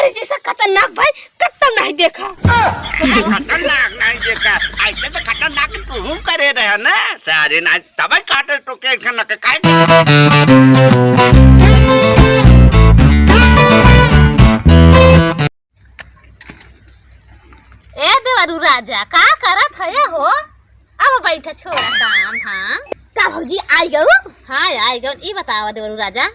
तुम्हारे जैसा खतरनाक भाई कत्ता नहीं देखा। खतरनाक नहीं देखा, ऐसे तो खतरनाक तू करे रहे ना सारे ना तब काटे तो के खाना के काय ए देवरू राजा का करत है हो? अब बैठा छोड़ा काम धाम का भौजी आई गयो? हाँ आई गयो। ई बतावा देवरू राजा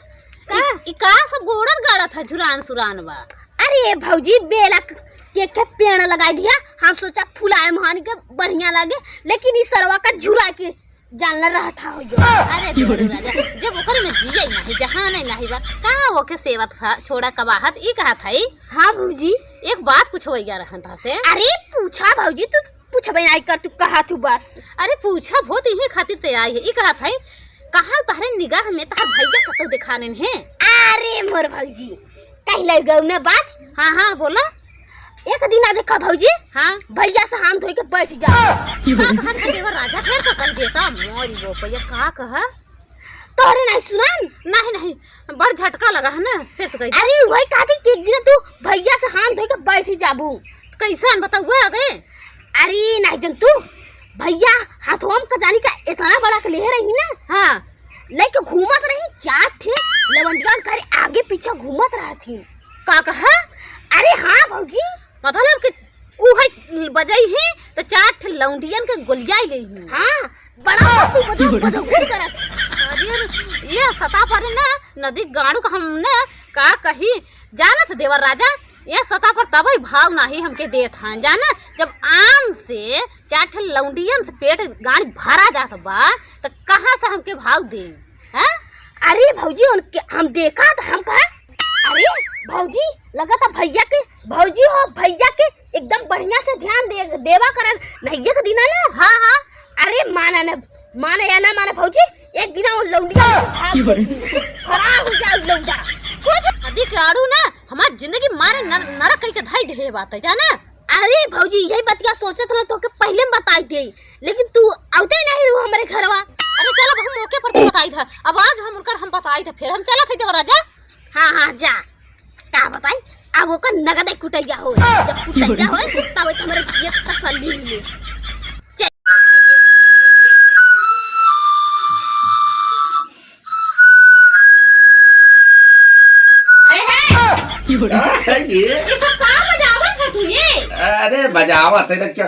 का सब गोड़न गाड़त है झुरान सुरान बा? अरे भौजी बेला के पेड़ लगाई दिया, हम सोचा फुलाए महान के बढ़िया लगे, लेकिन इस सरवा का झुरा के जानला रहता हो गयो। अरे देवरू राजा जब ओकर में जिये नहीं जहां नहीं बा का ओके सेवत था छोड़ा कबाहत ई कहा थई। हाँ भौजी एक बात पूछवैया रहन था से। अरे पूछा भौजी, तू पूछबे नहीं कर, तू कहा तू बस। अरे पूछा बहुत इहे खातिर ते आई है। ई कहा थई कहा तहरे निगाह में तहर भैया कतो दिखाने है? अरे मोर भौजी कही लग गयो ना बात। हाँ हाँ बोला। एक दिन आ देखा भौजी, हाँ भैया से हाथ धोई के बैठ जा। का कहा था देवर राजा फिर से कर देता मोरी वो भैया का कहा? तोरे नहीं सुनान? नहीं बड़ झटका लगा है ना फिर से कही। अरे वही कहती कि एक दिन तू भैया से हाथ धोई के बैठ जाबू। कैसे बताओ वो आ गए? अरे नहीं जन तू भैया हाथों का जानी का इतना बड़ा के ले रही ना, हाँ लेके घूमत रही, चार थे लवंडियन करे आगे पीछे घूमत रहती। का कहा? अरे हाँ भौजी मतलब कि उहे बजाई है तो चार लौंडियन के गोलियाई गई है। हाँ बड़ा मस्त बजाऊ करत। अरे ये सता पर ना नदी गाड़ू का हमने का कही जानत देवर राजा ये सता पर तभी भाव नहीं हमके देत हैं जाना। जब आम से चार लौंडियन से पेट गाड़ी भरा जात बा तो कहाँ से हमके भाव दे हैं? अरे भौजी उनके हम देखा तो हम कहा अरे भौजी लगा था भैया के भौजी हो भैया के एकदम बढ़िया से ध्यान देवा करन नहीं एक दिन ना। हाँ हाँ अरे माना या ना माना भौजी एक दिन वो लौंडिया खराब हो जाए लौंडा कुछ नदी के आड़ू ना हमार जिंदगी मारे नरक कह के धाई ढेर बात है जाना। अरे भौजी यही बतिया सोचत रह तो के पहले में बताई थी, लेकिन तू आते ही नहीं रहो हमारे घरवा। अरे चलो हम मौके पर तो बताई था, अब आज हम बताई था फिर हम चला थे देवर राजा। हाँ जा का बताई अब वो का नगद कुटैया हो, जब कुटैया हो तब हमारे जियत तसल्ली मिले। ये सब का बजावत है तू ये? अरे बजावत है क्या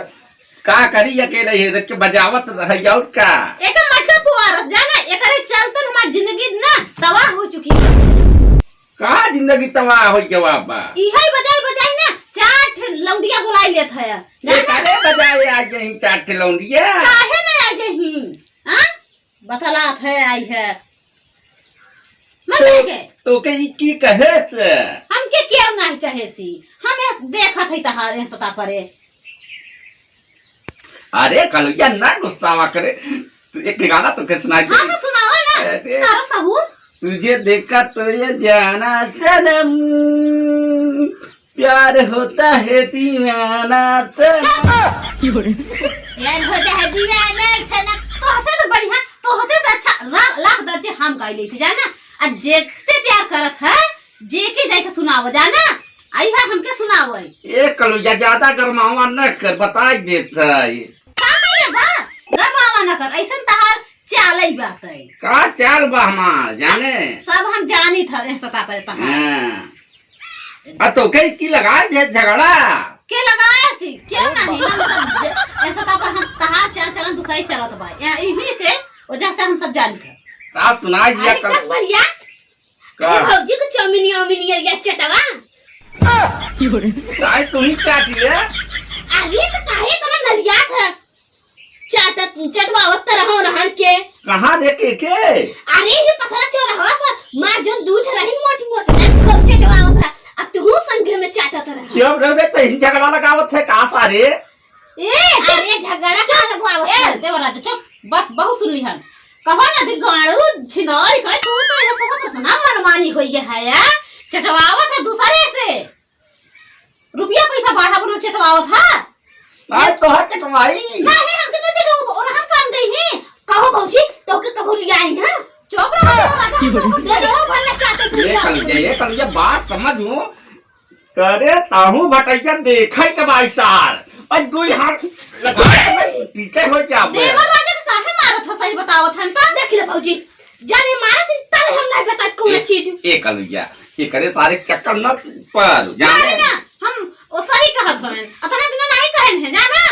का करी अकेले है के बजावत है और का एक मछली पुआरस जाना एकरे चलते हमारी जिंदगी ना तबाह हो चुकी है। का जिंदगी तबाह हो के बाबा इहे बजाई ना चार लौंडिया बुलाई लेत है ये करे बजाए आज यही चार लौंडिया काहे नहीं आई जही? हां बतलात है आई है तो के की कहे से हमके क्यों नहीं कहे सी? हमें देखा थे तहारे सता परे। अरे कलुया ना गुस्सा करे, तू एक गाना तो के सुनाई। हाँ तो सुनाओ ना तारा सहूर। तुझे देखा तो ये जाना सनम प्यार होता है दीवाना सनम यार होता है दीवाना सनम तो होते तो बढ़िया तो होते से अच्छा लाख दर्जे हम गाई लेते जाना। अब जे से प्यार करत है जे के जाके सुनाओ जाना। आई है हमके सुनाओ ये कलुया ज्यादा गरमावा न कर बताई देता है का करे बा गरमावा न कर ऐसन तहार चालई बात है का चाल बा हमार जाने सब हम जानी था सता पर तहार। हां तो के की लगा दे झगड़ा के लगाया सी क्यों नहीं हम सब ऐसा पर हम तहार चाल चलन दूसरा ही चलत बा इही के वजह से हम सब जानी थे। आप सुनाई दिया कस भैया का भौजी को चौमिनिया या चटवा काय तू ही काट ले। अरे तो काहे तना नरिया था चटवावत रहो नहर के कहां देखे के? अरे ये पथरा चोर रहा पर मार जो दूध रही मोटी खूब चटवावत रहा, अब तू संगे में चाटत रहा। क्यों रे तो ही झगड़ा लगावत है का सारे? अरे झगड़ा का लगवावत ए देवराज चुप बस बहुत सुन लिहन कहो ना दी गाड़ू छिनोई करे तू तो ये सब ना मनमानी होई है या चटवावत है दूसरे से रुपया पैसा बढ़ा बना चटवावत है। नहीं तो हट कमाई नहीं हम कितने चटो और हम काम दे ही कहो भौजी तो के कबूल आई ना चुप रहो राजा दे दो भले चाटे ये कल ये बात समझ हूं करे ताहू भटैया देखे के भाई सार और दुई हाथ लगा टीके हो जाबे। देवर राजा काहे मारत ह सही बतावत हन त देख ले भौजी जाने मारा से तब हम नहीं बता कौन चीज एक अलुया ये करे तारे चक्कर न पर अरे जाने ना हम ओ सही कहत हन अतना दिन नहीं कहन है जाना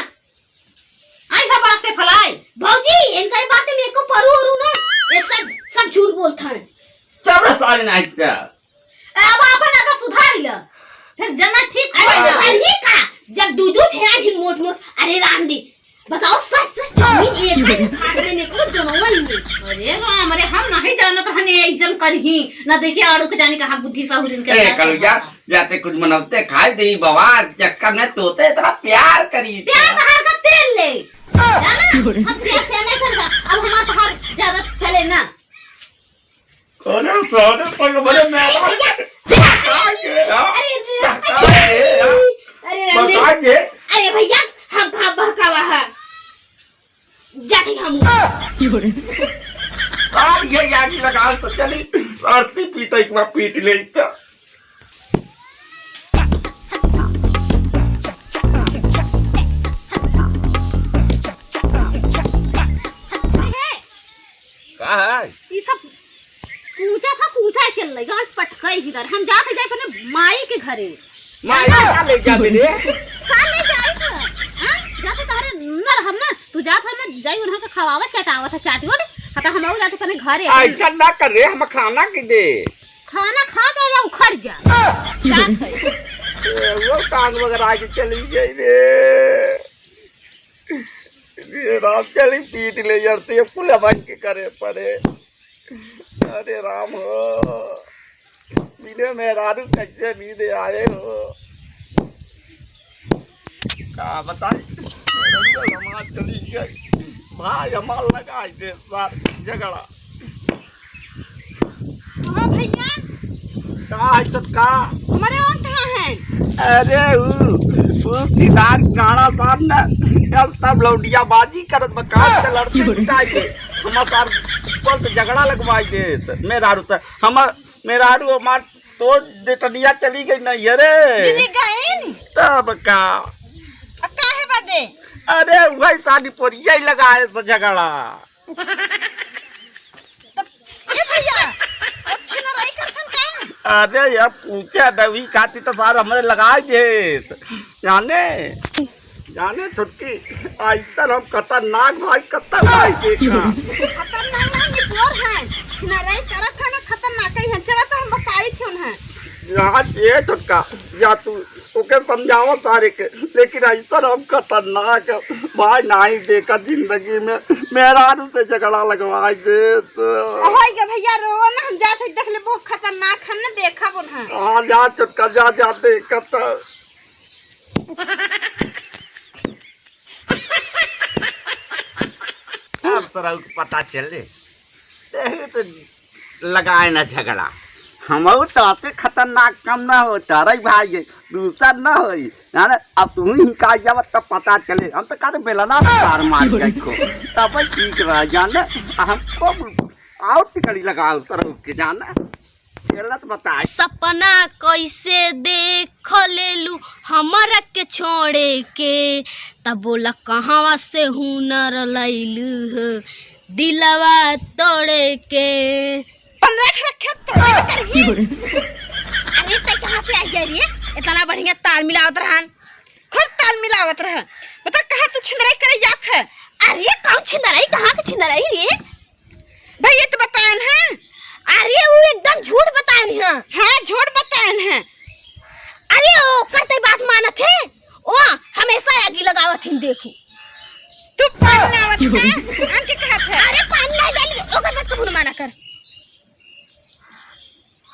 आई था बड़ा से फलाई भौजी इनका बातें मेरे को परू और ना ये सब झूठ बोलता है। चल सारे नहीं का अब अपन आगे सुधार ल फिर जना ठीक हो अरे जा अरे का जब दूध ठेरा की मोट मोट अरे राम दी बताओ सच सच जमीन एक घर में खा देने को जनवा ही नहीं। अरे राम रे हम नहीं जानत हने ऐसन करही ना देखिए आड़ू के जाने का हम बुद्धि साहुरिन के ए कलुया जाते कुछ मनौते खाए दे बवार चक्कर में तोते इतना प्यार करी प्यार कहाँ का तेल ले जाना हम प्यार से नहीं करगा अब हमारा तहार ज्यादा चले ना अरे सोने पर बड़े मैं अरे अरे भैया हम कहाँ बहकावा है जाते हम ये याद लगा तो चली आरती पीटा एक बार पीट ले तो ये सब पूछा चल रही गांठ पटकई इधर हम जाते जाए अपने माई के घरे माई का ले जा मेरे का ले जाई तो हां जाते तहरे नर हम ना तू जात है ना जाई उन्हां के खवावा चटावा था चाटी ओले हता हम आउ जाते अपने घरे ऐसा ना कर रे हम खाना की दे खाना खा जा उखड़ जा जात है वो कान वगैरह आगे चली गई रे ये राम चली पीट ले जाते है पुल बन के करे पड़े। अरे राम हो मेरे मेहरारू कैसे नींद आए हो का बताए हमार चली गई भाई हमार लगा दे सार झगड़ा हां भैया का है तो का हमारे और कहां है अरे वो सीधार गाना सार ना सब लौंडिया बाजी करत बकार से लड़ते पिटाई के हम सार ऊपर से झगड़ा लगवाई दे मेहरारू से हम मेहरारू हमार तो देटनिया चली गई नहीं अरे दीदी गए नी तब का काहे बदे अरे वही साड़ी पोरिया ही लगाए से झगड़ा ए भैया अच्छी न रही करथन का अरे यार पूछे डवी खाती तो सार हमारे लगाए दे जाने जाने छुटकी आज तक हम खतरनाक भाई खतरनाक देखा खतरनाक नहीं बोर है छिनराई करत है ना खतरनाक ही है चला तो हम बताई थी उन्हें यहाँ ये छुटका या तू ओके समझाओ सारे के लेकिन ऐसा हम खतरनाक भाई नहीं देखा जिंदगी में मेहरारू से झगड़ा लगवाई दे तो होई गे भैया रो ना हम जाते देख ले बहुत खतरनाक है ना देखा उन्हें हाँ जा छुटका जा देखा तो अब तरह पता चले तो लगाए ना झगड़ा हम तो खतरनाक कम न हो तारा भाई दूसरा न हो यानी अब तू ही का जब तब पता चले हम तो कहते बेला ना तार मार जाए को तब ठीक रह जाने हमको और टिकड़ी लगाओ सर के जाना गलत बता सपना कैसे देख लेलू हमारा के छोड़े के तब बोला कहाँ से हुनर लैलू दिलवा तोड़े के 15 रखे तो अरे तै कहाँ से आई गई रे इतना बढ़िया ताल मिलावत रहन खुद ताल मिलावत रह बता कहाँ तू छिंदराई करे जात है अरे कौन छिंदराई कहाँ के छिंदराई रे भैया तो बताएन है अरे वो एकदम झूठ बताएन है हाँ झूठ बताएन है अरे ओ करते बात मानत है ओ हमेशा आगी लगावत हिन देखी तू पानी आवत है आंटी कहत है अरे पानी नहीं डाली ओकर बात कबू न माना कर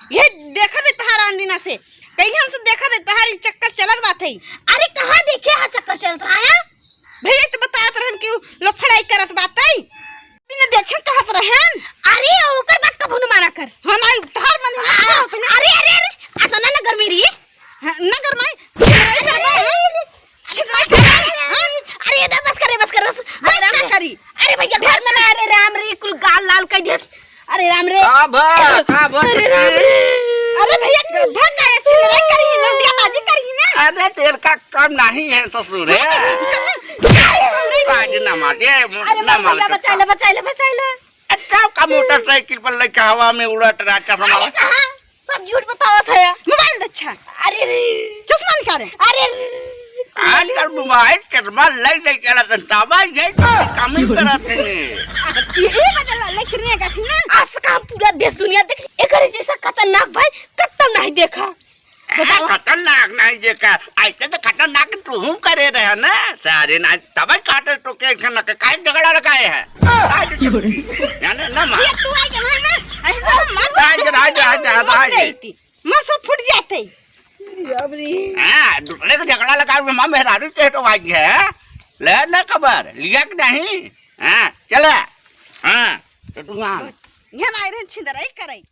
ये देखा दे तहार अंदिना से कहियन से देखा दे तहार चक्कर चलत बात है अरे कहाँ देखे हा चक्कर चलत रहा है भैया तो बतात रहन कि लफड़ाई करत बात है बिना देखे कहत रहन अरे ओकर बात कबू न माना कर हम आई तहार मन अरे अरे अरे आता ना नगर मेरी नगर में अरे ना बस ना करी अरे भैया घर में ना अरे राम रे कुल गाल लाल कह दे अरे राम रे अरे अरे भैया भाग गए छिनराई करी लौंडिया बाजी जाने तेल का कम नहीं है ससुर है राजीनामा दे अरे ना भैया बचाइले अच्छा का मोटरसाइकिल पर लेके हवा में उड़त रात का अरे समय कहाँ सब झूठ बतावत है मोबाइल अच्छा अरे चश्मा निकाले अरे आज कल मोबाइल चश्मा ले चला तंतावा ये काम ही करत है यही वजह लेकर का थी ना आज का हम पूरा देश दुनिया देख एकर जैसा खतरनाक भाई कत्तम नहीं देखा खतरनाक नहीं देखा ऐसे तो खतरनाक तू करे रहे ना सारे ना तब काटे तो के न काय झगड़ा लगाए है यानी ना मार ये तू आई के ना ऐसा राज मैं सब फूट जाते हां दूसरे को झगड़ा लगा में मां मेहरारू के तो आज है ले ना खबर लिया कि नहीं हां चले हां तो तू हां यहाँ आए रहे छिंदराई करे